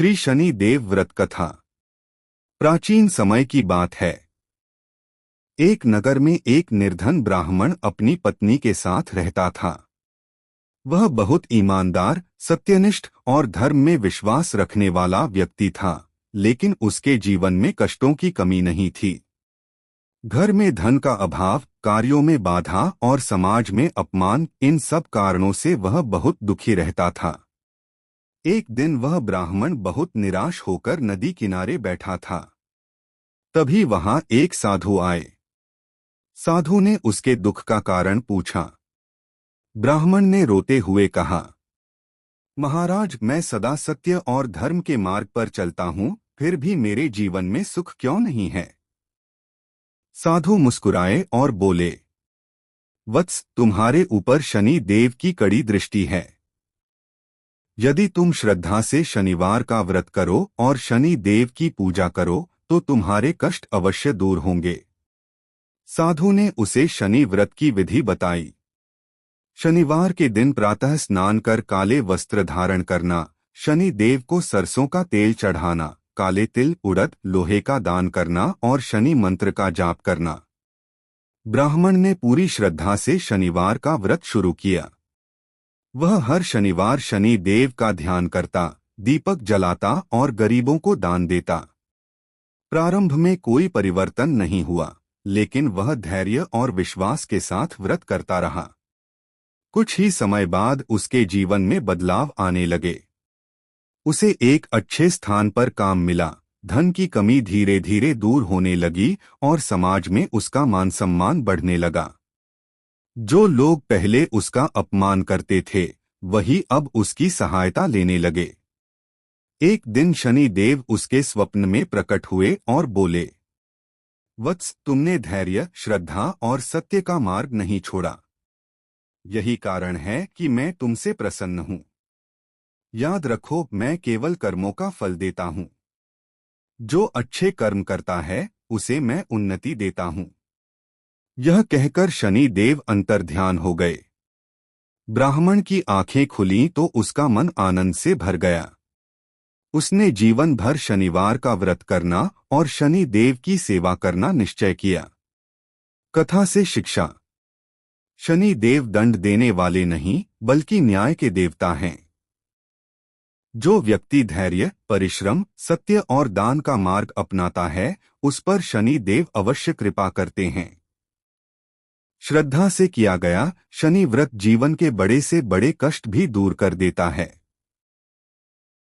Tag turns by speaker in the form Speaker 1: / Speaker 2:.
Speaker 1: श्री शनि देव व्रत कथा। प्राचीन समय की बात है। एक नगर में एक निर्धन ब्राह्मण अपनी पत्नी के साथ रहता था। वह बहुत ईमानदार, सत्यनिष्ठ और धर्म में विश्वास रखने वाला व्यक्ति था, लेकिन उसके जीवन में कष्टों की कमी नहीं थी। घर में धन का अभाव, कार्यों में बाधा और समाज में अपमान, इन सब कारणों से वह बहुत दुखी रहता था। एक दिन वह ब्राह्मण बहुत निराश होकर नदी किनारे बैठा था। तभी वहां एक साधु आए। साधु ने उसके दुख का कारण पूछा। ब्राह्मण ने रोते हुए कहा, महाराज, मैं सदा सत्य और धर्म के मार्ग पर चलता हूं, फिर भी मेरे जीवन में सुख क्यों नहीं है? साधु मुस्कुराए और बोले, वत्स, तुम्हारे ऊपर शनि देव की कड़ी दृष्टि है। यदि तुम श्रद्धा से शनिवार का व्रत करो और शनि देव की पूजा करो तो तुम्हारे कष्ट अवश्य दूर होंगे। साधु ने उसे शनि व्रत की विधि बताई। शनिवार के दिन प्रातः स्नान कर काले वस्त्र धारण करना, शनि देव को सरसों का तेल चढ़ाना, काले तिल, उड़द, लोहे का दान करना और शनि मंत्र का जाप करना। ब्राह्मण ने पूरी श्रद्धा से शनिवार का व्रत शुरू किया। वह हर शनिवार शनि देव का ध्यान करता, दीपक जलाता और गरीबों को दान देता। प्रारंभ में कोई परिवर्तन नहीं हुआ, लेकिन वह धैर्य और विश्वास के साथ व्रत करता रहा। कुछ ही समय बाद उसके जीवन में बदलाव आने लगे। उसे एक अच्छे स्थान पर काम मिला, धन की कमी धीरे धीरे दूर होने लगी और समाज में उसका मान सम्मान बढ़ने लगा। जो लोग पहले उसका अपमान करते थे, वही अब उसकी सहायता लेने लगे। एक दिन शनि देव उसके स्वप्न में प्रकट हुए और बोले, वत्स, तुमने धैर्य, श्रद्धा और सत्य का मार्ग नहीं छोड़ा। यही कारण है कि मैं तुमसे प्रसन्न हूं। याद रखो, मैं केवल कर्मों का फल देता हूं। जो अच्छे कर्म करता है, उसे मैं उन्नति देता हूं। यह कहकर शनि देव अंतर्ध्यान हो गए। ब्राह्मण की आंखें खुलीं तो उसका मन आनंद से भर गया। उसने जीवन भर शनिवार का व्रत करना और शनि देव की सेवा करना निश्चय किया। कथा से शिक्षा। शनि देव दंड देने वाले नहीं, बल्कि न्याय के देवता हैं। जो व्यक्ति धैर्य, परिश्रम, सत्य और दान का मार्ग अपनाता है, उस पर शनि देव अवश्य कृपा करते हैं। श्रद्धा से किया गया शनि व्रत जीवन के बड़े से बड़े कष्ट भी दूर कर देता है।